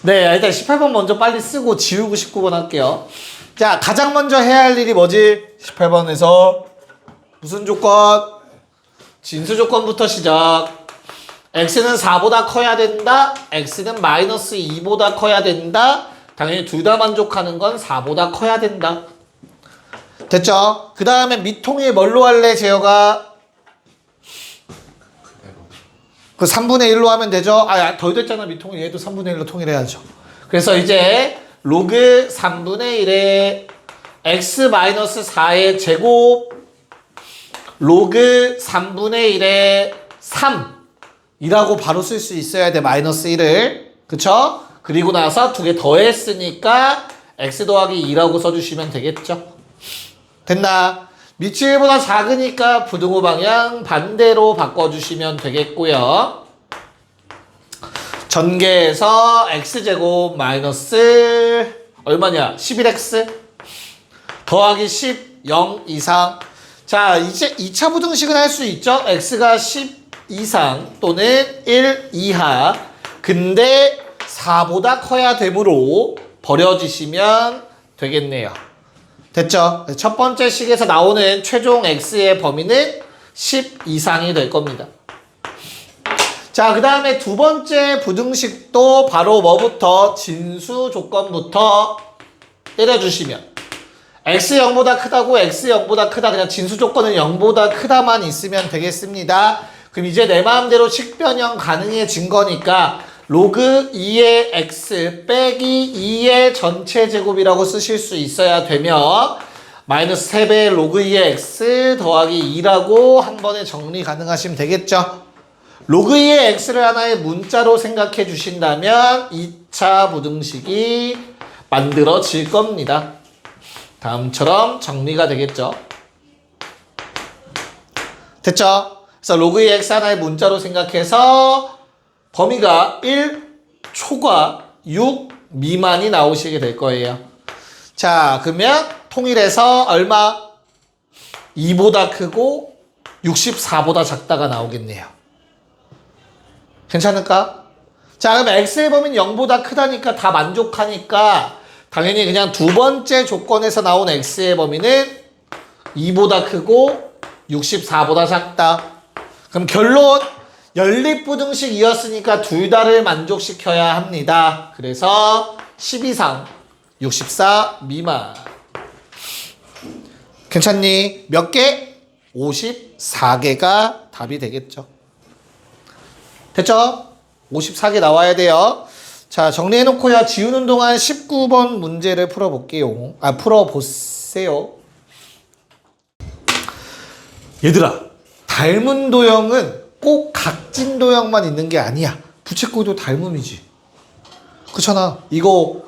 네, 일단 18번 먼저 빨리 쓰고 지우고 19번 할게요. 자, 가장 먼저 해야 할 일이 뭐지? 18번에서 무슨 조건? 진수 조건부터 시작. x는 4보다 커야 된다. x는 마이너스 2보다 커야 된다. 당연히 둘 다 만족하는 건 4보다 커야 된다. 됐죠? 그 다음에 밑통일 뭘로 할래, 재혁아? 그 3분의 1로 하면 되죠? 아, 덜 됐잖아, 밑통일. 얘도 3분의 1로 통일해야죠. 그래서 이제 로그 3분의 1에 x-4의 제곱 로그 3분의 1에 3이라고 바로 쓸 수 있어야 돼, 마이너스 1을. 그쵸? 그리고 나서 두 개 더했으니까 x 더하기 2라고 써주시면 되겠죠? 됐나? 밑이 1보다 작으니까 부등호 방향 반대로 바꿔주시면 되겠고요. 전개해서 x제곱 마이너스 얼마냐? 11x 더하기 10, 0 이상. 자, 이제 2차 부등식은 할 수 있죠? x가 10 이상 또는 1 이하. 근데 4보다 커야 되므로 버려지시면 되겠네요. 됐죠? 첫 번째 식에서 나오는 최종 x의 범위는 10 이상이 될 겁니다. 자, 그 다음에 두 번째 부등식도 바로 뭐부터? 진수 조건부터 때려주시면 x 0보다 크다고 x 0보다 크다, 그냥 진수 조건은 0보다 크다만 있으면 되겠습니다. 그럼 이제 내 마음대로 식변형 가능해진 거니까 로그 2의 x 빼기 2의 전체 제곱이라고 쓰실 수 있어야 되며 마이너스 3배 로그 2의 x 더하기 2라고 한 번에 정리 가능하시면 되겠죠. 로그 2의 x를 하나의 문자로 생각해 주신다면 2차 부등식이 만들어질 겁니다. 다음처럼 정리가 되겠죠. 됐죠? 그래서 로그 2의 x 하나의 문자로 생각해서 범위가 1 초과 6 미만이 나오시게 될 거예요. 자, 그러면 통일해서 얼마? 2보다 크고 64보다 작다가 나오겠네요. 괜찮을까? 자, 그럼 x의 범위는 0보다 크다니까 다 만족하니까 당연히 그냥 두 번째 조건에서 나온 x의 범위는 2보다 크고 64보다 작다. 그럼 결론 연립부등식이었으니까 둘 다를 만족시켜야 합니다. 그래서 10 이상, 64 미만. 괜찮니? 몇 개? 54개가 답이 되겠죠. 됐죠? 54개 나와야 돼요. 자, 정리해놓고요. 지우는 동안 19번 문제를 풀어볼게요. 풀어보세요. 얘들아, 닮은 도형은 꼭 각진 도형만 있는 게 아니야. 부채꼴도 닮음이지. 그렇잖아. 이거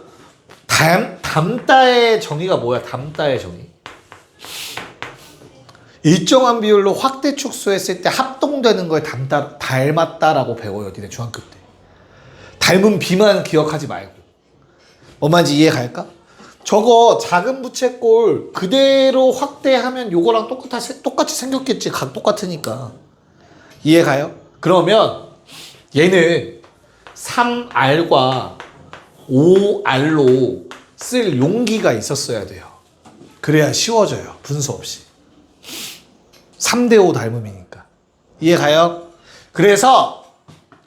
닮다의 정의가 뭐야? 닮다의 정의. 일정한 비율로 확대 축소했을 때 합동되는 걸 닮았다라고 배워요. 니네 중학교 때. 닮은 비만 기억하지 말고. 뭔 말인지 이해 갈까? 저거 작은 부채꼴 그대로 확대하면 요거랑 똑같이 생겼겠지. 각 똑같으니까. 이해 가요? 그러면 얘는 3R과 5R로 쓸 용기가 있었어야 돼요. 그래야 쉬워져요. 분수 없이. 3대5 닮음이니까. 이해 가요? 그래서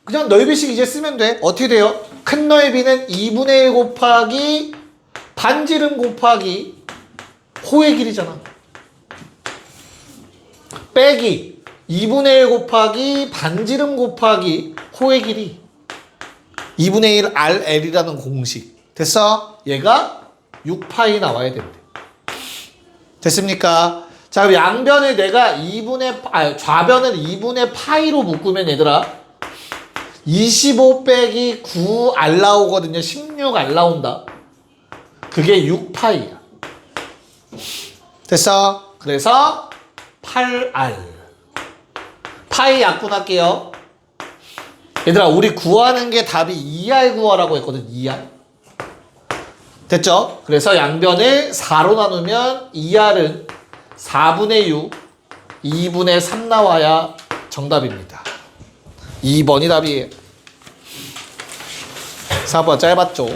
그냥 넓이식 이제 쓰면 돼. 어떻게 돼요? 큰 넓이는 2분의 1 곱하기 반지름 곱하기 호의 길이잖아. 빼기 2분의 1 곱하기 반지름 곱하기 호의 길이 2분의 1 RL이라는 공식. 됐어? 얘가 6파이 나와야 된대. 됐습니까? 자, 그럼 양변을 내가 좌변을 2분의 파이로 묶으면 얘들아 25 빼기 9R 나오거든요. 16R 나온다. 그게 6파이야. 됐어? 그래서 8R. 파이 약분할게요. 얘들아, 우리 구하는 게 답이 2R 구하라고 했거든. 2R. 됐죠? 그래서 양변을 4로 나누면 2R은 4분의 6, 2분의 3 나와야 정답입니다. 2번이 답이에요. 4번 짧았죠.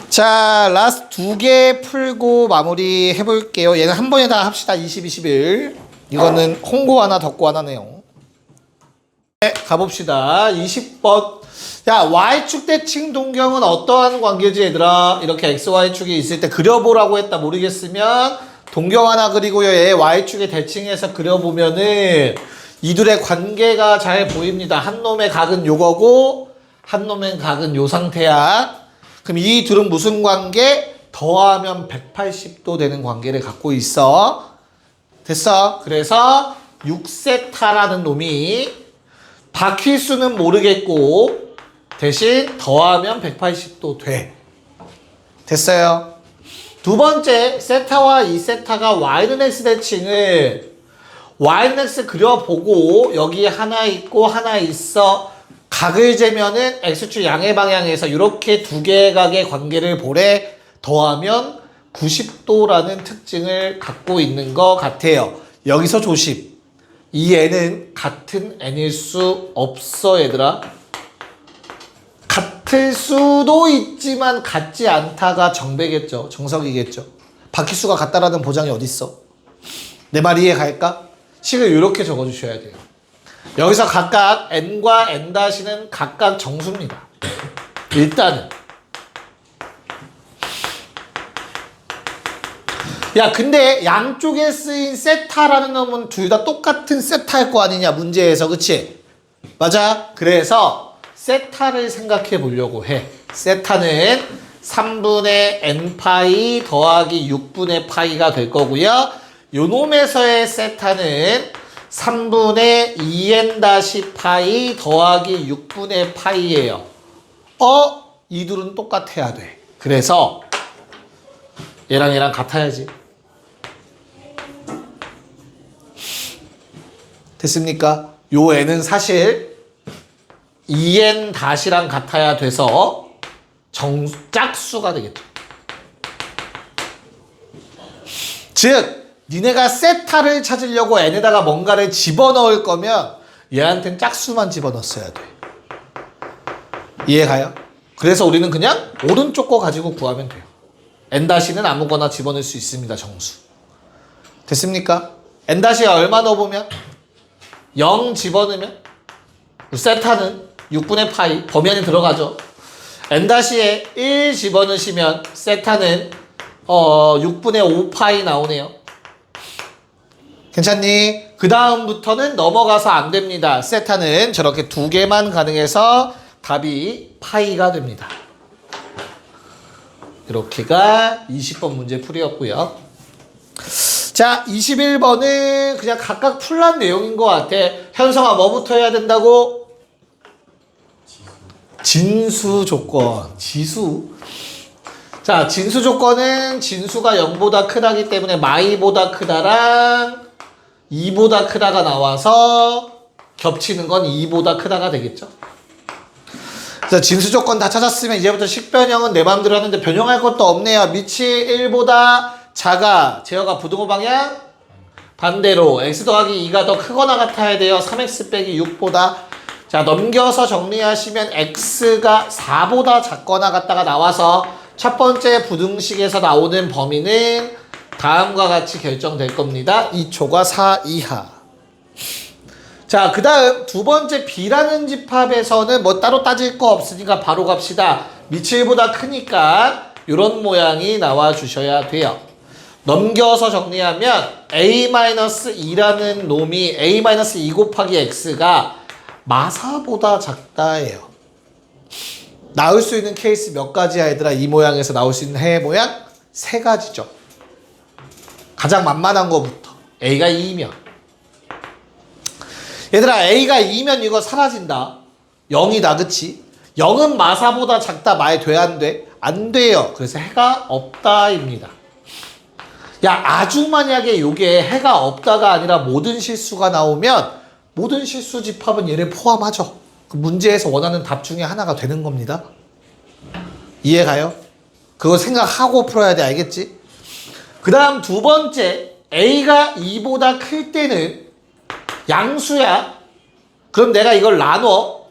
자, 라스트 2개 풀고 마무리 해볼게요. 얘는 한 번에 다 합시다. 20, 21. 이거는 홍고 하나 덕고 하나네요. 네, 가봅시다. 20번. 야, Y축 대칭 동경은 어떠한 관계지 얘들아? 이렇게 XY축이 있을 때 그려보라고 했다. 모르겠으면 동경 하나 그리고요. 얘 Y축에 대칭해서 그려보면은 이둘의 관계가 잘 보입니다. 한 놈의 각은 요거고 한 놈의 각은 요 상태야. 그럼 이 둘은 무슨 관계? 더하면 180도 되는 관계를 갖고 있어. 됐어? 그래서 6세타라는 놈이 바퀴수는 모르겠고 대신 더하면 180도 돼. 됐어요? 두 번째, 세타와 2세타가 y는 x 대칭을 y는 x 그려보고 여기 하나 있고 하나 있어. 각을 재면은 x축 양의 방향에서 이렇게 두 개의 각의 관계를 보래. 더하면 90도라는 특징을 갖고 있는 것 같아요. 여기서 조심. 이 n은 같은 n일 수 없어 얘들아. 같을 수도 있지만 같지 않다가 정배겠죠. 정석이겠죠. 바퀴수가 같다라는 보장이 어딨어? 내 말 이해 갈까? 식을 이렇게 적어주셔야 돼요. 여기서 각각 n과 n-는 각각 정수입니다. 일단은. 야, 근데 양쪽에 쓰인 세타라는 놈은 둘 다 똑같은 세타일 거 아니냐, 문제에서. 그치? 맞아? 그래서 세타를 생각해 보려고 해. 세타는 3분의 n파이 더하기 6분의 파이가 될 거고요. 요 놈에서의 세타는 3분의 2n-파이 더하기 6분의 파이예요. 이 둘은 똑같아야 돼. 그래서 얘랑 얘랑 같아야지. 됐습니까? 요 n은 사실 2n-랑 같아야 돼서 짝수가 되겠죠. 즉 니네가 세타를 찾으려고 n에다가 뭔가를 집어넣을 거면 얘한텐 짝수만 집어넣었어야 돼. 이해가요? 그래서 우리는 그냥 오른쪽 거 가지고 구하면 돼요. n-는 아무거나 집어넣을 수 있습니다. 정수. 됐습니까? n-가 얼마 넣어보면? 0 집어넣으면? 세타는 6분의 파이 범위 안에 들어가죠. n-에 1 집어넣으시면 세타는 6분의 5파이 나오네요. 괜찮니? 그 다음부터는 넘어가서 안 됩니다. 세타는 저렇게 두 개만 가능해서 답이 파이가 됩니다. 이렇게가 20번 문제 풀이였고요. 자, 21번은 그냥 각각 풀란 내용인 것 같아. 현성아, 뭐부터 해야 된다고? 진수 조건. 지수. 자, 진수 조건은 진수가 0보다 크다기 때문에 마이보다 크다랑 2보다 크다가 나와서 겹치는 건 2보다 크다가 되겠죠. 그래서 진수 조건 다 찾았으면 이제부터 식변형은 내 마음대로 하는데 변형할 것도 없네요. 밑이 1보다 작아. 제어가 부등호 방향? 반대로 x 더하기 2가 더 크거나 같아야 돼요. 3x 빼기 6보다. 자, 넘겨서 정리하시면 x가 4보다 작거나 같다가 나와서 첫 번째 부등식에서 나오는 범위는 다음과 같이 결정될 겁니다. 2초가 4 이하. 자, 그 다음 두 번째 b라는 집합에서는 뭐 따로 따질 거 없으니까 바로 갑시다. 밑이 1보다 크니까 이런 모양이 나와 주셔야 돼요. 넘겨서 정리하면 a-2라는 놈이 a-2 곱하기 x가 마사보다 작다예요. 나올 수 있는 케이스 몇 가지야 얘들아? 이 모양에서 나올 수 있는 해 모양? 3가지죠. 가장 만만한 거부터 a가 2면 얘들아 a가 2면 이거 사라진다. 0이다 그치? 0은 마사보다 작다 말 돼 안 돼? 안 돼요. 그래서 해가 없다입니다. 야, 아주 만약에 요게 해가 없다가 아니라 모든 실수가 나오면 모든 실수 집합은 얘를 포함하죠. 그 문제에서 원하는 답 중에 하나가 되는 겁니다. 이해가요? 그거 생각하고 풀어야 돼. 알겠지? 그 다음 두 번째 a가 2보다 클 때는 양수야. 그럼 내가 이걸 나눠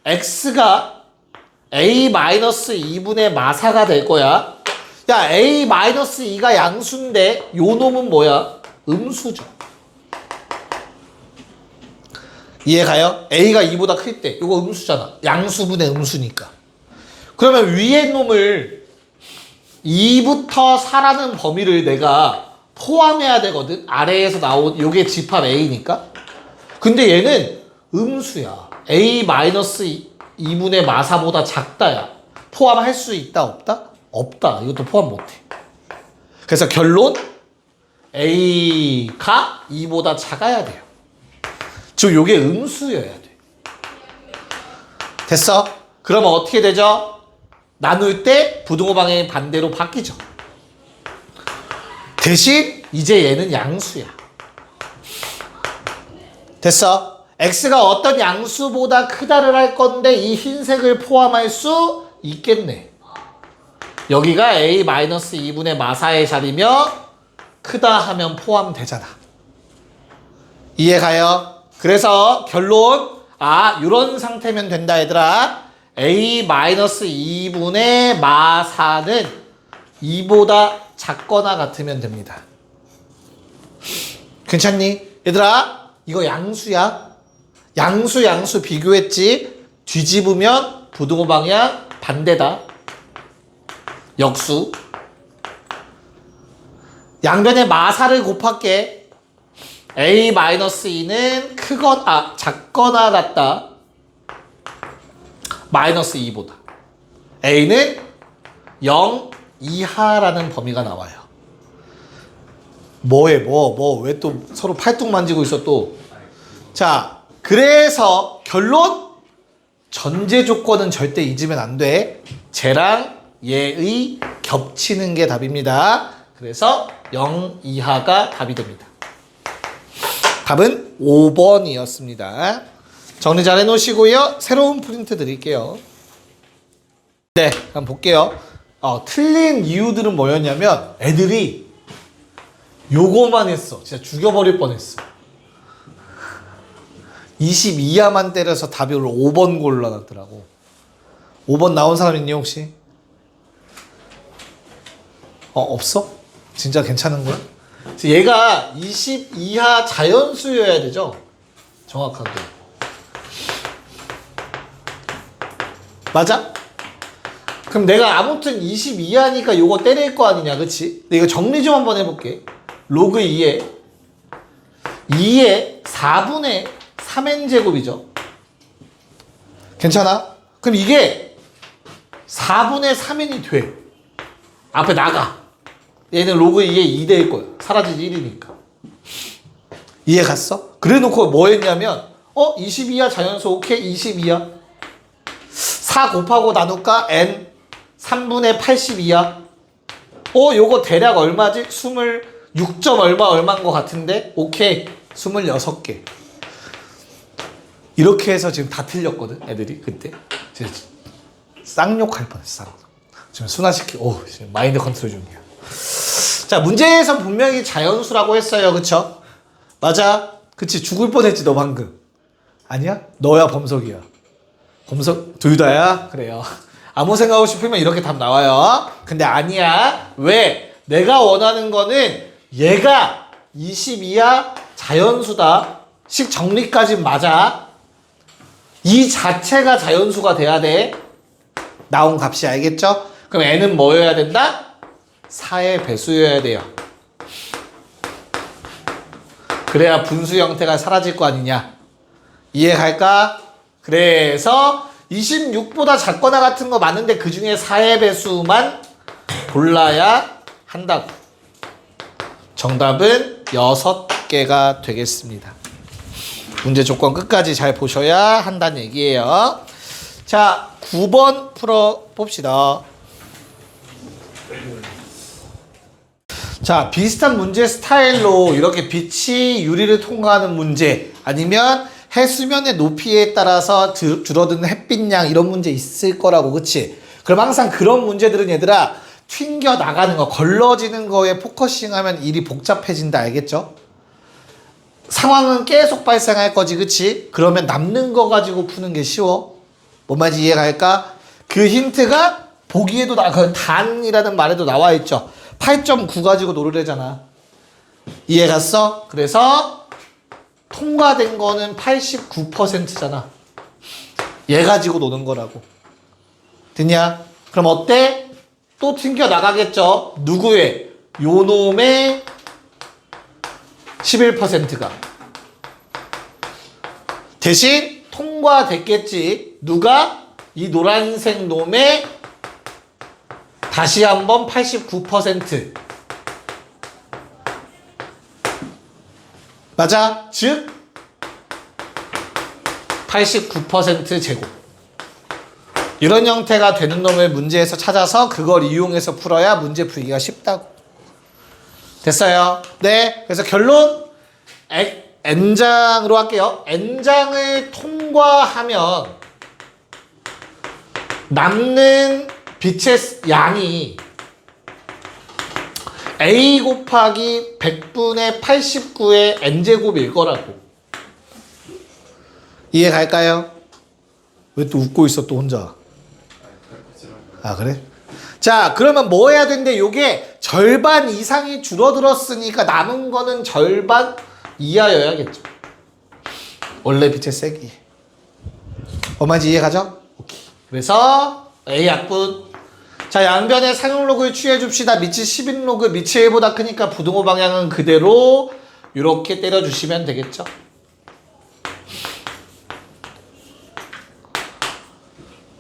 x가 A-2분의 마사가 될 거야. 야, A-2가 양수인데 요 놈은 뭐야? 음수죠. 이해가요? A가 2보다 클 때 이거 음수잖아. 양수분의 음수니까. 그러면 위에 놈을 2부터 4라는 범위를 내가 포함해야 되거든. 아래에서 나온 요게 집합 A니까. 근데 얘는 음수야. A-2분의 마사보다 작다야. 포함할 수 있다 없다? 없다. 이것도 포함 못해. 그래서 결론 A가 2보다 작아야 돼요. 즉 요게 음수여야 돼. 됐어? 그러면 어떻게 되죠? 나눌 때 부등호 방향이 반대로 바뀌죠. 대신 이제 얘는 양수야. 됐어? x가 어떤 양수보다 크다를 할 건데 이 흰색을 포함할 수 있겠네. 여기가 a-2분의 마사의 자리며 크다 하면 포함되잖아. 이해가요? 그래서 결론, 이런 상태면 된다 얘들아. a-2분의 마사는 2보다 작거나 같으면 됩니다. 괜찮니? 얘들아, 이거 양수야. 양수 비교했지? 뒤집으면 부등호 방향 반대다. 역수. 양변의 마사를 곱할게. a-2는 작거나 같다. 마이너스 2보다. a는 0 이하라는 범위가 나와요. 뭐해? 왜 또 서로 팔뚝 만지고 있어 또. 자, 그래서 결론, 전제 조건은 절대 잊으면 안 돼. 쟤랑 얘의 겹치는 게 답입니다. 그래서 0 이하가 답이 됩니다. 답은 5번이었습니다. 정리 잘 해놓으시고요. 새로운 프린트 드릴게요. 네, 한번 볼게요. 틀린 이유들은 뭐였냐면 애들이 요거만 했어. 진짜 죽여버릴 뻔했어. 22야만 때려서 답을 5번 골라놨더라고. 5번 나온 사람 있니 혹시? 없어? 진짜 괜찮은 거야? 얘가 22하 자연수여야 되죠? 정확하게. 맞아? 그럼 내가 아무튼 22하니까 요거 때릴 거 아니냐, 그치? 근데 이거 정리 좀 한번 해볼게. 로그 2에 4분의 3n제곱이죠. 괜찮아? 그럼 이게 4분의 3n이 돼. 앞에 나가. 얘는 로그 2에 2 될 거야. 사라지지 1이니까. 이해 갔어? 그래 놓고 뭐 했냐면 22야 자연수 오케이 22야. 4 곱하고 나눌까? n 3분의 82야. 요거 대략 얼마지? 26점 얼마인 것 같은데? 오케이 26개. 이렇게 해서 지금 다 틀렸거든 애들이 그때. 쌍욕할 뻔했어. 지금 순화시키고 지금 마인드 컨트롤 중이야. 자, 문제에서 분명히 자연수라고 했어요. 그쵸? 맞아. 그치? 죽을 뻔했지 너 방금. 아니야? 너야 범석이야. 범석 둘 다야? 그래요. 아무 생각 없이 풀면 이렇게 답 나와요. 근데 아니야. 왜? 내가 원하는 거는 얘가 22야 자연수다. 식 정리까진 맞아. 이 자체가 자연수가 돼야 돼. 나온 값이 알겠죠? 그럼 n은 뭐여야 된다? 4의 배수여야 돼요. 그래야 분수 형태가 사라질 거 아니냐. 이해 갈까? 그래서 26보다 작거나 같은 거 많은데 그 중에 4의 배수만 골라야 한다고. 정답은 6개가 되겠습니다. 문제 조건 끝까지 잘 보셔야 한다는 얘기예요. 자, 9번 풀어봅시다. 자, 비슷한 문제 스타일로 이렇게 빛이 유리를 통과하는 문제, 아니면 해수면의 높이에 따라서 줄어드는 햇빛량, 이런 문제 있을 거라고. 그치? 그럼 항상 그런 문제들은 얘들아 튕겨 나가는 거, 걸러지는 거에 포커싱하면 일이 복잡해진다. 알겠죠? 상황은 계속 발생할 거지. 그치? 그러면 남는 거 가지고 푸는 게 쉬워. 뭔 말인지 이해가 갈까? 그 힌트가 보기에도 그 단이라는 말에도 나와 있죠. 8.9 가지고 노르래잖아. 이해 갔어? 그래서 통과된 거는 89%잖아. 얘 가지고 노는 거라고. 됐냐? 그럼 어때? 또 튕겨 나가겠죠? 누구의? 요 놈의 11%가. 대신 통과됐겠지. 누가? 이 노란색 놈의 다시 한번 89%. 맞아? 즉 89% 제곱. 이런 형태가 되는 놈을 문제에서 찾아서 그걸 이용해서 풀어야 문제 풀기가 쉽다고. 됐어요? 네. 그래서 결론 N장으로 할게요. N장을 통과하면 남는 빛의 양이 A 곱하기 100분의 89의 N제곱일 거라고. 이해 갈까요? 왜 또 웃고 있어 또 혼자? 아 그래? 자 그러면 뭐 해야 되는데 요게 절반 이상이 줄어들었으니까 남은 거는 절반 이하여야겠죠. 원래 빛의 세기. 얼마인지 이해 가죠? 오케이. 그래서 A 약분. 자 양변의 상용로그를 취해 줍시다. 밑이 11로그 밑이 1보다 크니까 부등호 방향은 그대로 이렇게 때려주시면 되겠죠.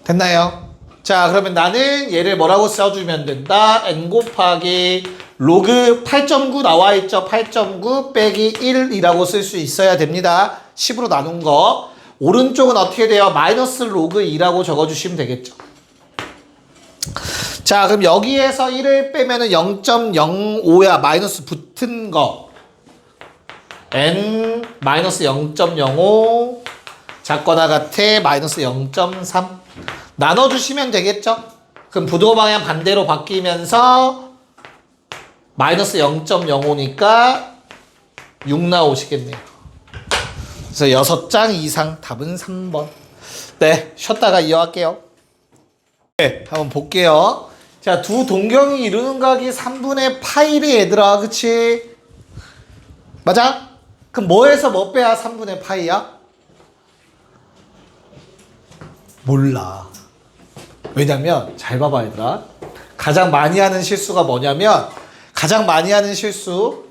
됐나요? 자 그러면 나는 얘를 뭐라고 써주면 된다. n 곱하기 로그 8.9 나와 있죠. 8.9 빼기 1이라고 쓸 수 있어야 됩니다. 10으로 나눈 거. 오른쪽은 어떻게 돼요? 마이너스 로그 2라고 적어주시면 되겠죠. 자 그럼 여기에서 1을 빼면은 0.05야. 마이너스 붙은 거 n 마이너스 0.05 작거나 같아 마이너스 0.3 나눠주시면 되겠죠. 그럼 부등호 방향 반대로 바뀌면서 마이너스 0.05니까 6 나오시겠네요. 그래서 6장 이상 답은 3번. 네, 쉬었다가 이어갈게요. 네, 한번 볼게요. 자, 두 동경이 이루는 각이 3분의 파이래 얘들아. 그치? 맞아? 그럼 뭐에서 뭐 빼야 3분의 파이야? 몰라. 왜냐면 잘 봐봐 얘들아. 가장 많이 하는 실수가 뭐냐면 가장 많이 하는 실수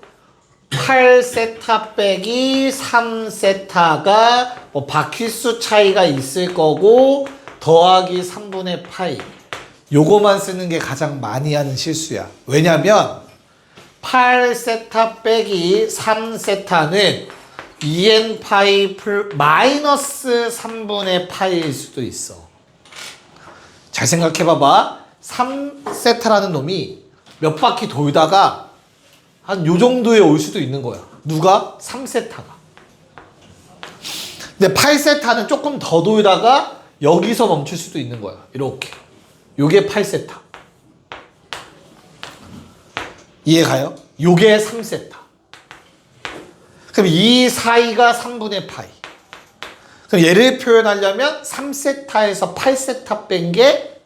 8세타 빼기 3세타가 뭐 바퀴수 차이가 있을 거고 더하기 3분의 파이 요거만 쓰는 게 가장 많이 하는 실수야. 왜냐면 8세타 빼기 3세타는 2n 파이 마이너스 3분의 파이일 수도 있어. 잘 생각해 봐봐. 3세타라는 놈이 몇 바퀴 돌다가 한 요 정도에 올 수도 있는 거야. 누가? 3세타가. 근데 8세타는 조금 더 돌다가 여기서 멈출 수도 있는 거야. 이렇게. 요게 8세타. 이해가요? 요게 3세타. 그럼 이 사이가 3분의 파이. 그럼 얘를 표현하려면 3세타에서 8세타 뺀 게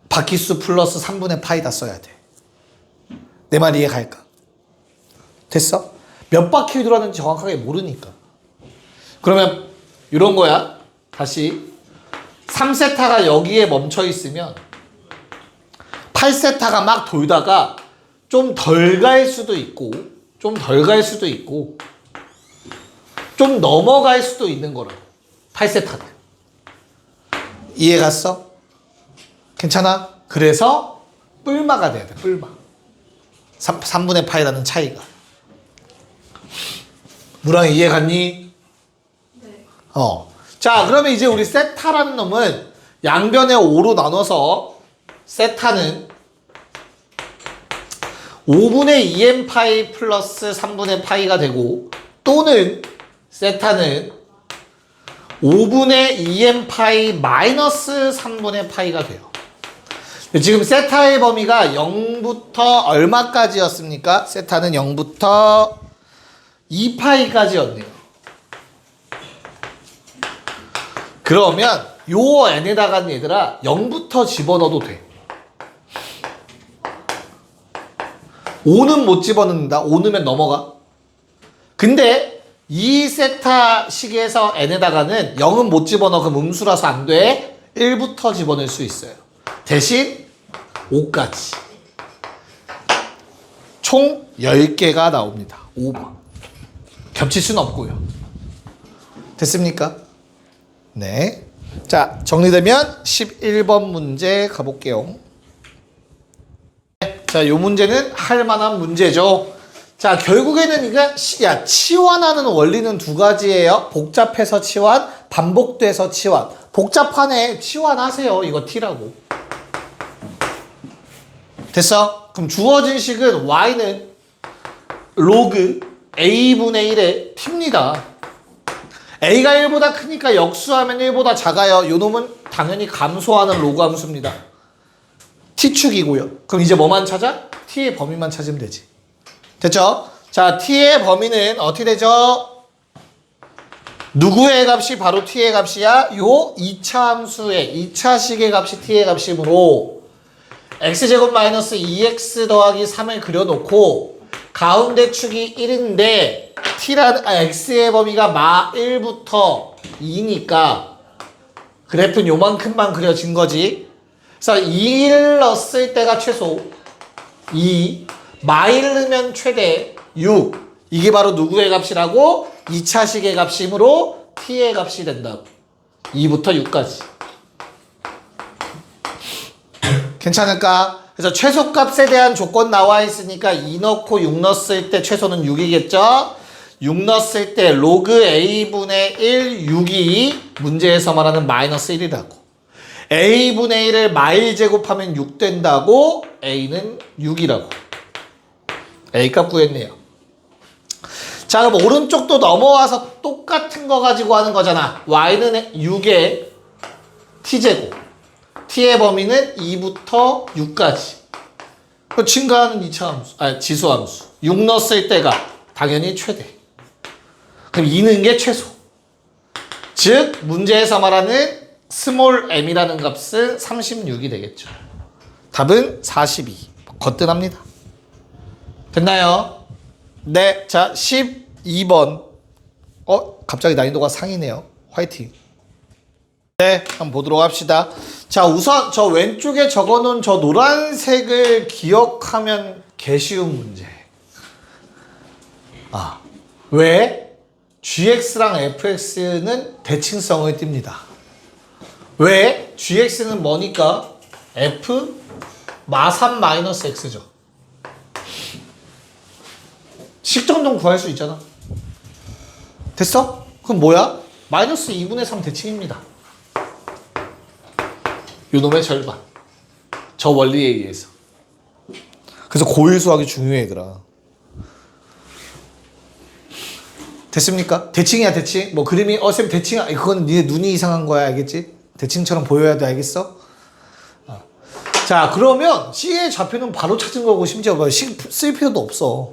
바퀴수 플러스 3분의 파이다 써야 돼. 내 말 이해 갈까? 됐어? 몇 바퀴 돌았는지 정확하게 모르니까. 그러면 이런 거야. 다시 3세타가 여기에 멈춰 있으면 8세타가 막 돌다가 좀 덜 갈 수도 있고 좀 덜 갈 수도 있고 좀 넘어갈 수도 있는 거라고. 8세타는. 이해 갔어? 괜찮아? 그래서 뿔마가 돼야 돼. 뿔마. 3분의 파이라는 차이가. 무랑이 이해 갔니? 네. 자 그러면 이제 우리 세타라는 놈은 양변에 5로 나눠서 세타는 5분의 2n 파이 플러스 3분의 파이가 되고 또는 세타는 5분의 2n 파이 마이너스 3분의 파이가 돼요. 지금 세타의 범위가 0부터 얼마까지였습니까? 세타는 0부터 2파이까지였네요. 그러면 요 n에다가 얘들아 0부터 집어넣어도 돼. 5는 못 집어넣는다. 5 넣으면 넘어가. 근데 2세타 식에서 n에다가는 0은 못 집어넣어. 그럼 음수라서 안 돼. 1부터 집어넣을 수 있어요. 대신 5까지. 총 10개가 나옵니다. 5번. 겹칠 수는 없고요. 됐습니까? 네. 자, 정리되면 11번 문제 가볼게요. 자, 요 문제는 할 만한 문제죠. 자, 결국에는 이거 치환하는 원리는 두 가지예요. 복잡해서 치환, 반복돼서 치환. 복잡하네. 치환하세요. 이거 t라고. 됐어? 그럼 주어진 식은 y는 로그 a분의 1의 t입니다. a가 1보다 크니까 역수하면 1보다 작아요. 요 놈은 당연히 감소하는 로그 함수입니다. t축이고요. 그럼 이제 뭐만 찾아? t의 범위만 찾으면 되지. 됐죠? 자, t의 범위는 어떻게 되죠? 누구의 값이 바로 t의 값이야? 요 2차 함수의 2차식의 값이 t의 값이므로 x제곱 마이너스 2x 더하기 3을 그려놓고 가운데 축이 1인데 x의 범위가 마 1부터 2니까 그래프는 요만큼만 그려진 거지. 그래서 2를 넣었을 때가 최소 2, 마1 넣으면 최대 6. 이게 바로 누구의 값이라고? 2차식의 값이므로 t의 값이 된다고. 2부터 6까지. 괜찮을까? 그래서 최소값에 대한 조건 나와 있으니까 2 넣고 6 넣었을 때 최소는 6이겠죠? 6 넣었을 때 로그 a분의 1, 6이 문제에서 말하는 마이너스 1이라고. a분의 1을 마1 제곱하면 6 된다고. a는 6이라고. a값 구했네요. 자, 그럼 오른쪽도 넘어와서 똑같은 거 가지고 하는 거잖아. y는 6의 t제곱. t의 범위는 2부터 6까지. 그 증가하는 2차 함수, 지수 함수. 6 넣었을 때가 당연히 최대. 그럼 2는 게 최소. 즉, 문제에서 말하는 스몰 m이라는 값은 36이 되겠죠. 답은 42. 거뜬합니다. 됐나요? 네. 자, 12번. 갑자기 난이도가 상이네요. 화이팅. 네, 한번 보도록 합시다. 자, 우선 저 왼쪽에 적어놓은 저 노란색을 기억하면 개쉬운 문제. 왜? gx랑 fx는 대칭성을 띱니다. 왜? gx는 뭐니까? f 마3 마이너스 x죠. 식정동 구할 수 있잖아. 됐어? 그럼 뭐야? 마이너스 2분의 3 대칭입니다. 요놈의 절반. 저 원리에 의해서. 그래서 고일 수학이 중요해, 얘들아. 됐습니까? 대칭이야, 대칭. 뭐 그림이 쌤 대칭. 그건 니네 눈이 이상한 거야, 알겠지? 대칭처럼 보여야 돼, 알겠어? 자, 그러면 C의 좌표는 바로 찾은 거고 심지어 쓸 필요도 없어.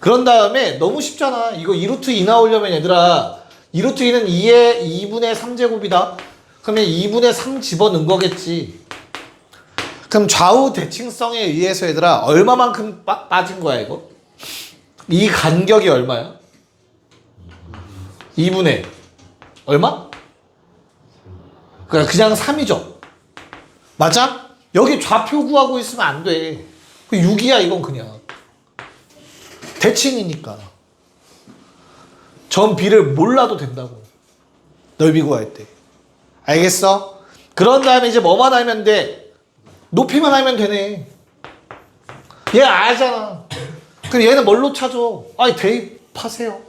그런 다음에 너무 쉽잖아. 이거 2루트 2 나오려면 얘들아 2루트 2는 2의 2분의 3제곱이다. 그러면 2분의 3 집어넣은 거겠지. 그럼 좌우 대칭성에 의해서 얘들아 얼마만큼 빠진 거야 이거? 이 간격이 얼마야? 2분의 얼마? 그냥 3이죠. 맞아? 여기 좌표 구하고 있으면 안 돼. 6이야 이건 그냥. 대칭이니까. 전 B를 몰라도 된다고. 넓이 구할 때. 알겠어? 그런 다음에 이제 뭐만 알면 돼? 높이만 알면 되네. 얘 알잖아. 그럼 얘는 뭘로 찾아? 대입하세요.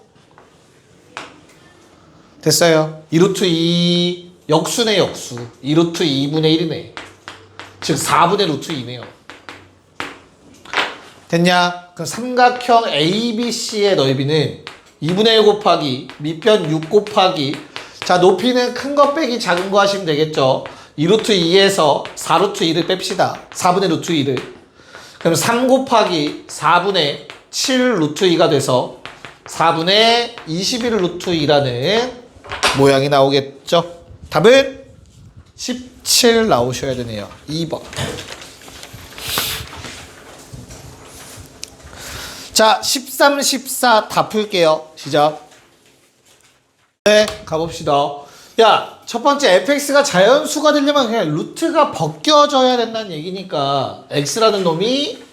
됐어요. 2루트 2 역수네 역수. 2루트 2분의 1이네. 즉 4분의 루트 2네요. 됐냐? 그럼 삼각형 ABC의 넓이는 2분의 1 곱하기 밑변 6 곱하기 자 높이는 큰 거 빼기 작은 거 하시면 되겠죠. 2루트 2에서 4루트 2를 뺍시다. 4분의 루트 2를. 그럼 3 곱하기 4분의 7 루트 2가 돼서 4분의 21 루트 2라는 모양이 나오겠죠. 답은 17 나오셔야 되네요. 2번. 자, 13, 14 다 풀게요. 시작. 네, 가봅시다. 야, 첫 번째 fx가 자연수가 되려면 그냥 루트가 벗겨져야 된다는 얘기니까 x라는 놈이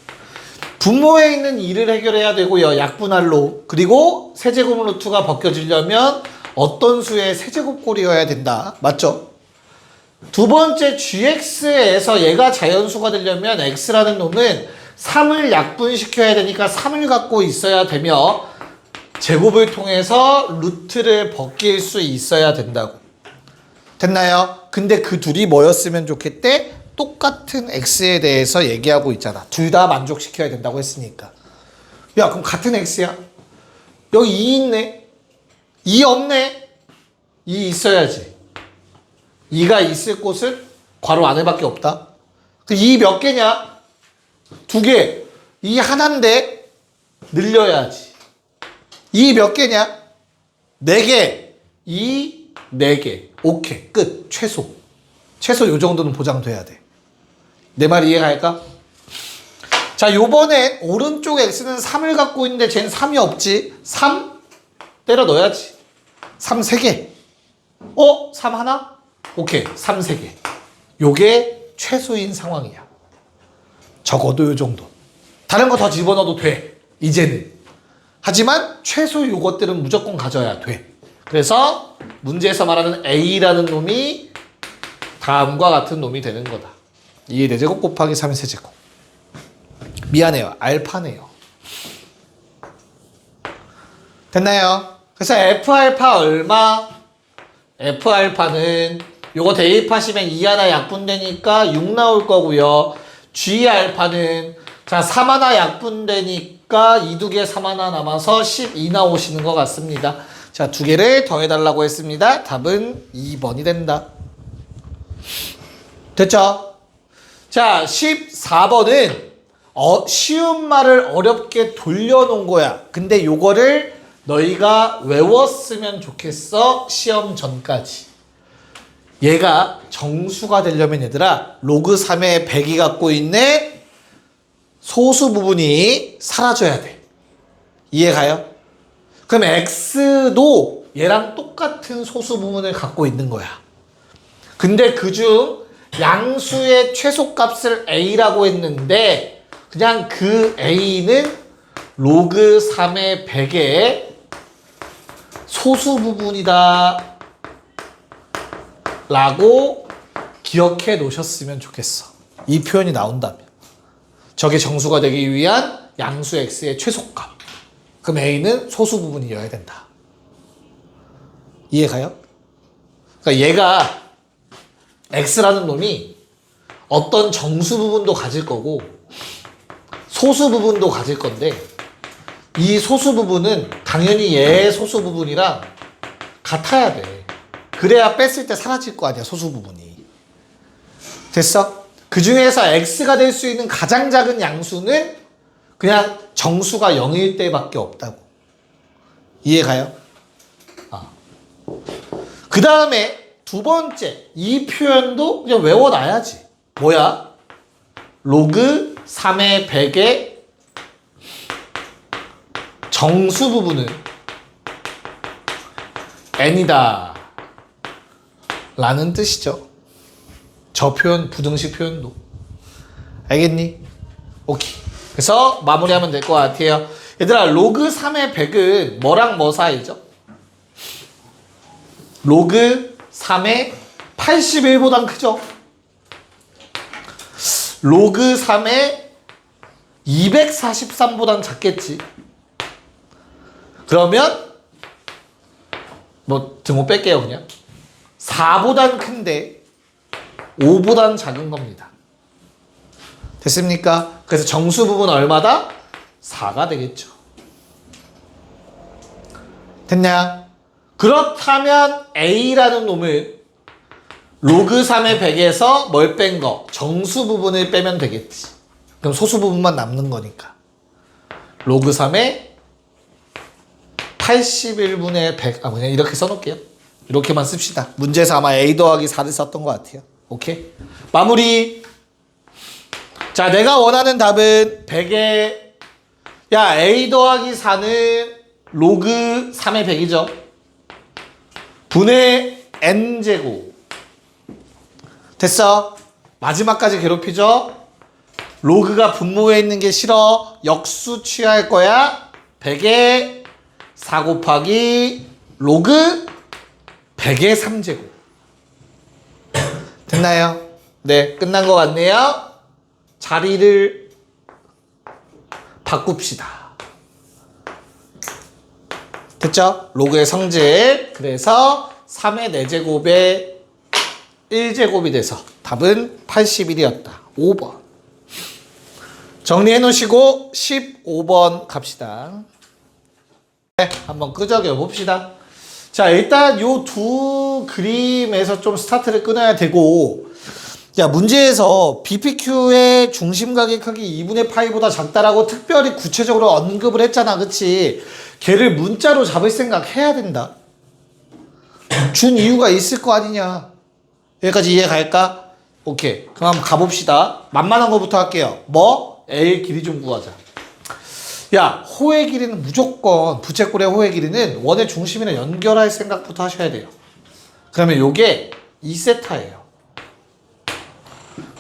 분모에 있는 2를 해결해야 되고요. 약분할로. 그리고 세제곱 루트가 벗겨지려면 어떤 수의 세제곱꼴이어야 된다. 맞죠? 두 번째 gx에서 얘가 자연수가 되려면 x라는 놈은 3을 약분시켜야 되니까 3을 갖고 있어야 되며 제곱을 통해서 루트를 벗길 수 있어야 된다고. 됐나요? 근데 그 둘이 뭐였으면 좋겠대? 똑같은 x에 대해서 얘기하고 있잖아. 둘 다 만족시켜야 된다고 했으니까. 야, 그럼 같은 x야? 여기 2 있네? 2 없네? 2 있어야지. 2가 있을 곳은 괄호 안에밖에 없다. 그 2 몇 개냐? 2개. 2 하나인데 늘려야지. 2 몇 개냐? 4개. 2, 4개. 오케이. 끝. 최소. 최소 요 정도는 보장돼야 돼. 내 말 이해갈까? 자, 요번에 오른쪽 x는 3을 갖고 있는데 쟤는 3이 없지. 3 때려 넣어야지. 3 3개. 3 하나? 오케이. 3 3개. 요게 최소인 상황이야. 적어도 요 정도. 다른 거 더 집어넣어도 돼. 이제는. 하지만 최소 요것들은 무조건 가져야 돼. 그래서 문제에서 말하는 a라는 놈이 다음과 같은 놈이 되는 거다. 2의 4제곱 곱하기 3의 세제곱. 미안해요. 알파네요. 됐나요? 그래서 F알파 얼마? F알파는 요거 대입하시면 2 하나 약분되니까 6 나올 거고요. G알파는 자 3 하나 약분되니까 2 두 개 3 하나 남아서 12 나오시는 것 같습니다. 자, 두 개를 더해달라고 했습니다. 답은 2번이 된다. 됐죠? 자, 14번은 쉬운 말을 어렵게 돌려놓은 거야. 근데 요거를 너희가 외웠으면 좋겠어. 시험 전까지. 얘가 정수가 되려면 얘들아 로그 3의 100이 갖고 있는 소수 부분이 사라져야 돼. 이해가요? 그럼 x도 얘랑 똑같은 소수 부분을 갖고 있는 거야. 근데 그중 양수의 최소값을 a라고 했는데 그냥 그 a는 로그 3의 100의 소수 부분이다 라고 기억해 놓으셨으면 좋겠어. 이 표현이 나온다면. 저게 정수가 되기 위한 양수 x의 최소값. 그럼 a는 소수 부분이어야 된다. 이해가요? 그러니까 얘가 x라는 놈이 어떤 정수 부분도 가질 거고 소수 부분도 가질 건데 이 소수 부분은 당연히 얘의 소수 부분이랑 같아야 돼. 그래야 뺐을 때 사라질 거 아니야, 소수 부분이. 됐어? 그 중에서 x가 될 수 있는 가장 작은 양수는 그냥 정수가 0일 때밖에 없다고. 이해가요? 그 다음에 두 번째 이 표현도 그냥 외워놔야지. 뭐야? 로그 3의 100의 정수 부분은 n이다 라는 뜻이죠. 저 표현, 부등식 표현도. 알겠니? 오케이. 그래서 마무리하면 될 것 같아요. 얘들아, 로그 3의 100은 뭐랑 뭐 사이죠? 로그 3의 81보단 크죠? 로그 3의 243보단 작겠지? 그러면 뭐 등호 뺄게요 그냥. 4보단 큰데 5보단 작은 겁니다. 됐습니까? 그래서 정수 부분 얼마다? 4가 되겠죠. 됐냐? 그렇다면 A라는 놈은 로그 3의 100에서 뭘 뺀 거? 정수 부분을 빼면 되겠지. 그럼 소수 부분만 남는 거니까. 로그 3의 81분의 100. 그냥 이렇게 써놓을게요. 이렇게만 씁시다. 문제에서 아마 A 더하기 4를 썼던 것 같아요. 오케이? 마무리. 자, 내가 원하는 답은 100에 야, a 더하기 4는 로그 3의 100이죠. 분의 n제곱. 됐어. 마지막까지 괴롭히죠. 로그가 분모에 있는 게 싫어. 역수 취할 거야. 100에 4 곱하기 로그 100의 3제곱. 됐나요? 네, 끝난 것 같네요. 자리를 바꿉시다. 됐죠? 로그의 성질. 그래서 3의 4제곱에 1제곱이 돼서 답은 81이었다. 5번. 정리해 놓으시고 15번 갑시다. 네, 한번 끄적여 봅시다. 자, 일단 요 두 그림에서 좀 스타트를 끊어야 되고, 야, 문제에서 BPQ의 중심각의 크기 2분의 파이보다 작다라고 특별히 구체적으로 언급을 했잖아. 그치? 걔를 문자로 잡을 생각 해야 된다. 준 이유가 있을 거 아니냐. 여기까지 이해 갈까? 오케이. 그럼 한번 가봅시다. 만만한 거부터 할게요. 뭐? L 길이 좀 구하자. 야, 호의 길이는 무조건, 부채꼴의 호의 길이는 원의 중심이랑 연결할 생각부터 하셔야 돼요. 그러면 요게 2세타예요.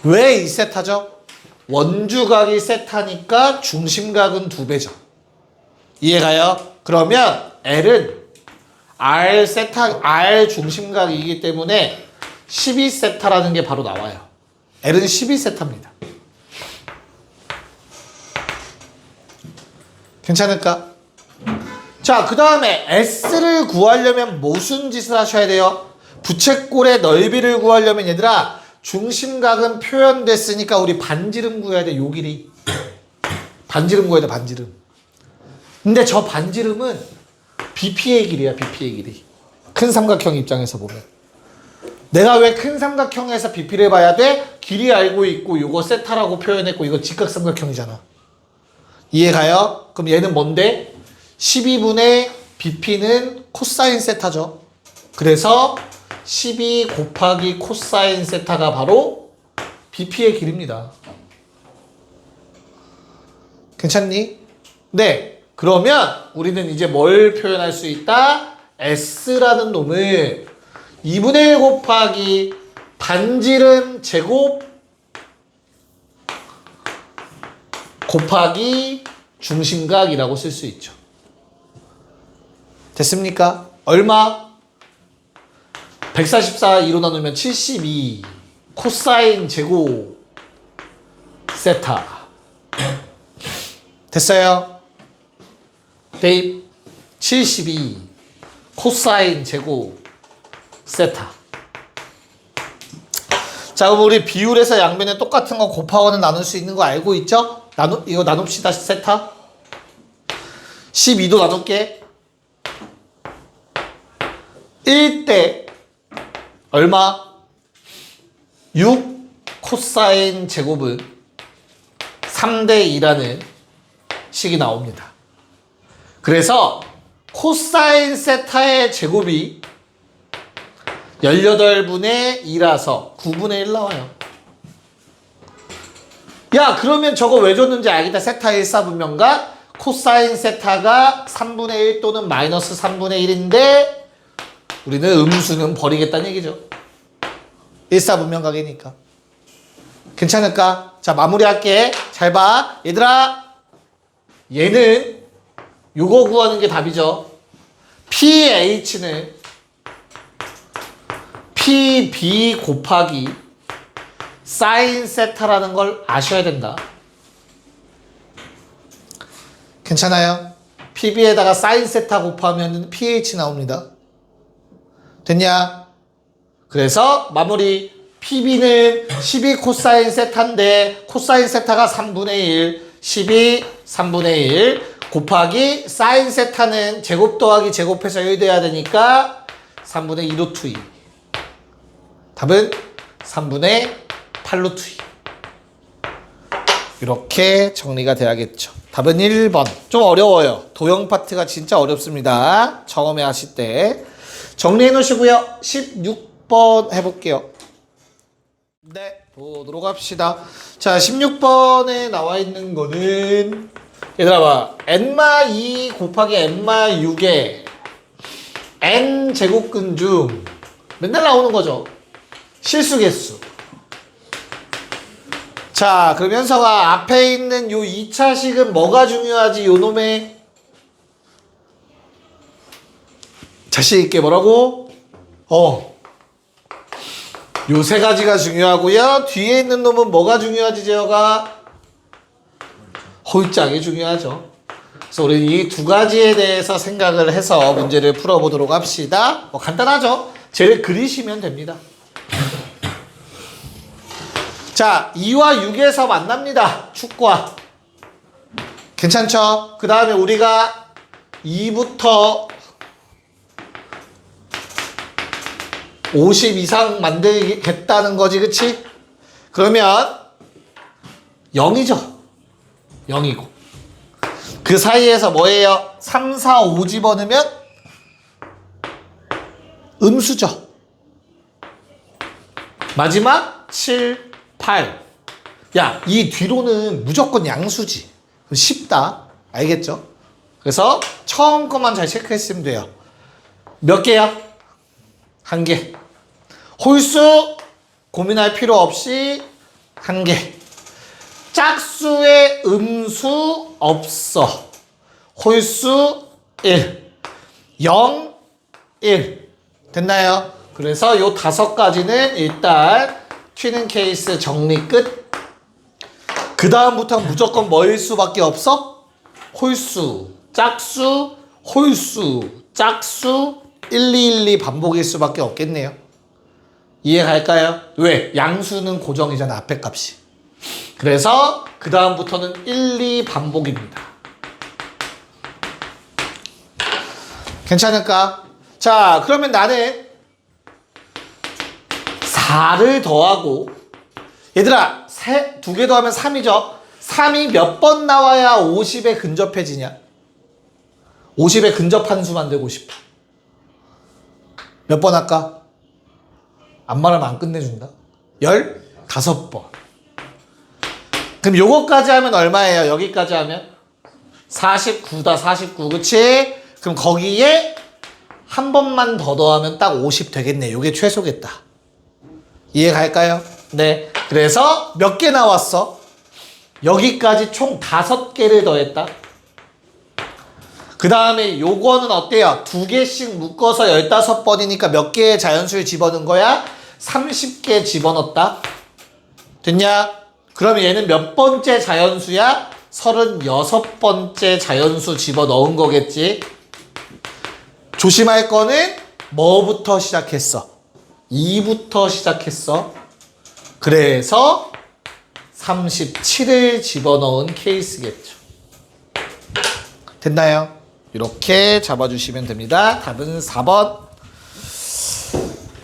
왜 2세타죠? 원주각이 세타니까 중심각은 2배죠. 이해가요? 그러면 L은 R 세타, R 중심각이기 때문에 12세타라는 게 바로 나와요. L은 12세타입니다. 괜찮을까? 자, 그 다음에 S를 구하려면 무슨 짓을 하셔야 돼요? 부채꼴의 넓이를 구하려면 얘들아, 중심각은 표현됐으니까 우리 반지름 구해야 돼. 요 길이. 반지름 구해야 돼. 반지름. 근데 저 반지름은 BP의 길이야. BP의 길이. 큰 삼각형 입장에서 보면. 내가 왜 큰 삼각형에서 BP를 봐야 돼? 길이 알고 있고 요거 세타라고 표현했고 이거 직각삼각형이잖아. 이해가요? 그럼 얘는 뭔데? 12분의 BP는 코사인 세타죠. 그래서 12 곱하기 코사인 세타가 바로 BP의 길입니다. 괜찮니? 네. 그러면 우리는 이제 뭘 표현할 수 있다? S라는 놈을 2분의 1 곱하기 반지름 제곱 곱하기 중심각이라고 쓸 수 있죠. 됐습니까? 얼마? 144 2로 나누면 72 코사인 제곱 세타. 됐어요? 대입 72 코사인 제곱 세타. 자, 그럼 우리 비율에서 양변에 똑같은 거 곱하거나 나눌 수 있는 거 알고 있죠? 이거 나눕시다. 세타 12도 나눌게. 1대 얼마? 6 코사인 제곱은 3대 2라는 식이 나옵니다. 그래서 코사인 세타의 제곱이 18분의 2라서 9분의 1 나와요. 야, 그러면 저거 왜 줬는지 알겠다. 세타 1사분면각 코사인 세타가 3분의 1 또는 마이너스 3분의 1인데 우리는 음수는 버리겠다는 얘기죠. 1사분면각이니까. 괜찮을까? 자, 마무리할게. 잘 봐. 얘들아, 얘는 요거 구하는 게 답이죠. PH는 PB 곱하기 사인 세타라는 걸 아셔야 된다. 괜찮아요? PB에다가 사인 세타 곱하면 PH 나옵니다. 됐냐? 그래서 마무리. PB는 12 코사인 세타인데 코사인 세타가 3분의 1, 12 3분의 1 곱하기 사인 세타는 제곱 더하기 제곱해서 1 돼야 되니까 3분의 2 루트 2. 답은 3분의 8 루트 2. 이렇게 정리가 돼야겠죠. 답은 1번. 좀 어려워요. 도형 파트가 진짜 어렵습니다. 처음에 하실 때. 정리해 놓으시고요. 16번 해볼게요. 네, 보도록 합시다. 자, 16번에 나와 있는 거는 얘들아 봐. n-2 곱하기 n-6의 n 제곱근 중 맨날 나오는 거죠. 실수 개수. 자, 그러면서가 앞에 있는 요 2차식은 뭐가 중요하지? 요 놈의 자신 있게 뭐라고? 요 세 가지가 중요하고요. 뒤에 있는 놈은 뭐가 중요하지, 제어가? 홀짝이 중요하죠. 그래서 우리 이 두 가지에 대해서 생각을 해서 문제를 풀어보도록 합시다. 뭐 간단하죠? 쟤를 그리시면 됩니다. 자, 2와 6에서 만납니다. 축과. 괜찮죠? 그 다음에 우리가 2부터 50 이상 만들겠다는 거지, 그치? 그러면 0이죠. 0이고. 그 사이에서 뭐예요? 3, 4, 5 집어넣으면 음수죠. 마지막 7, 8. 야, 이 뒤로는 무조건 양수지. 쉽다. 알겠죠? 그래서 처음 것만 잘 체크했으면 돼요. 몇 개야? 한 개. 홀수 고민할 필요 없이 한 개. 짝수의 음수 없어. 홀수 1. 0, 1. 됐나요? 그래서 요 5가지는 일단 튀는 케이스 정리 끝. 그 다음부터 무조건 뭐일 수밖에 없어? 홀수, 짝수, 홀수, 짝수, 1, 2, 1, 2 반복일 수밖에 없겠네요. 이해 갈까요? 왜? 양수는 고정이잖아, 앞에 값이. 그래서 그 다음부터는 1, 2 반복입니다. 괜찮을까? 자, 그러면 나는 4를 더하고, 얘들아 2개 더하면 3이죠. 3이 몇 번 나와야 50에 근접해지냐? 50에 근접한 수 만들고 싶어. 몇 번 할까? 안 말하면 안 끝내준다. 15번. 그럼 요거까지 하면 얼마예요? 여기까지 하면 49다. 49. 그치? 그럼 거기에 한 번만 더 더하면 딱 50 되겠네. 요게 최소겠다. 이해 갈까요? 네. 그래서 몇 개 나왔어? 여기까지 총 5개를 더했다. 그 다음에 요거는 어때요? 2개씩 묶어서 15번이니까 몇 개의 자연수를 집어넣은 거야? 30개 집어넣었다. 됐냐? 그럼 얘는 몇 번째 자연수야? 36번째 자연수 집어넣은 거겠지? 조심할 거는 뭐부터 시작했어? 2부터 시작했어. 그래서 37을 집어넣은 케이스겠죠. 됐나요? 이렇게 잡아주시면 됩니다. 답은 4번.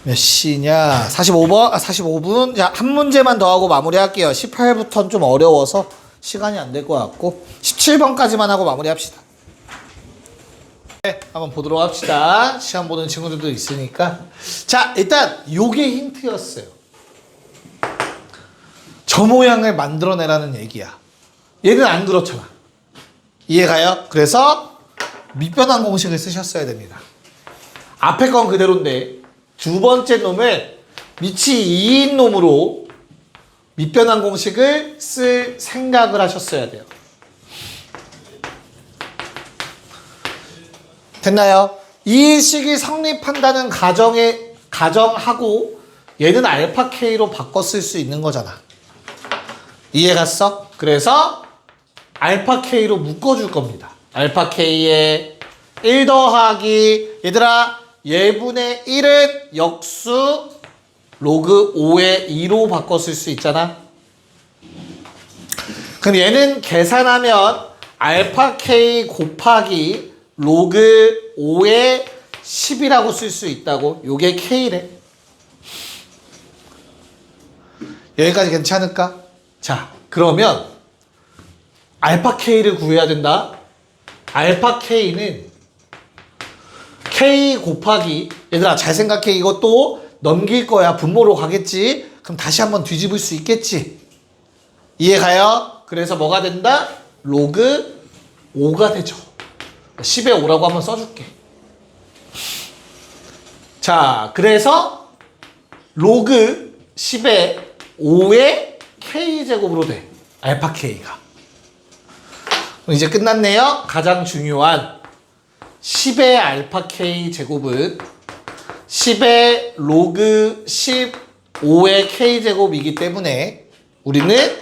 몇 시냐? 45번, 45분. 자, 한 문제만 더 하고 마무리할게요. 18부터는 좀 어려워서 시간이 안 될 것 같고 17번까지만 하고 마무리합시다. 네, 한번 보도록 합시다. 시험 보는 친구들도 있으니까. 자, 일단 요게 힌트였어요. 저 모양을 만들어내라는 얘기야. 얘는 안 그렇잖아. 이해가요? 그래서 밑변환 공식을 쓰셨어야 됩니다. 앞에 건 그대로인데 두 번째 놈을 밑이 2인 놈으로 밑변환 공식을 쓸 생각을 하셨어야 돼요. 됐나요? 이 식이 성립한다는 가정하고 얘는 알파 K로 바꿔 쓸 수 있는 거잖아. 이해 갔어? 그래서 알파 K로 묶어줄 겁니다. 알파 K에 1 더하기 얘들아 예분의 1은 역수 로그 5의 2로 바꿔 쓸 수 있잖아. 그럼 얘는 계산하면 알파 K 곱하기 로그 5의 10이라고 쓸 수 있다고. 요게 K래. 여기까지 괜찮을까? 자, 그러면 알파 K를 구해야 된다. 알파 K는 K 곱하기 얘들아 잘 생각해. 이것도 넘길 거야. 분모로 가겠지. 그럼 다시 한번 뒤집을 수 있겠지? 이해가요? 그래서 뭐가 된다? 로그 5가 되죠. 10의 5라고 한번 써줄게. 자, 그래서 로그 10의 5의 K제곱으로 돼. 알파 K가. 이제 끝났네요. 가장 중요한 10의 알파 K 제곱은 10의 로그 15의 K 제곱이기 때문에 우리는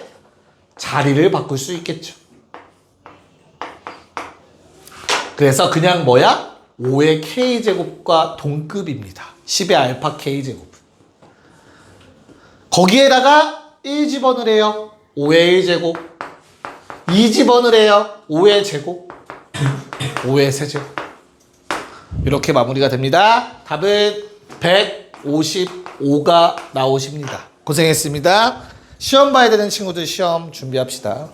자리를 바꿀 수 있겠죠. 그래서 그냥 뭐야? 5의 K 제곱과 동급입니다. 10의 알파 K 제곱. 거기에다가 1 집어넣으래요. 5의 1제곱. 2 집어넣으래요. 5의 제곱. 5의 세제곱. 이렇게 마무리가 됩니다. 답은 155가 나오십니다. 고생했습니다. 시험 봐야 되는 친구들 시험 준비합시다.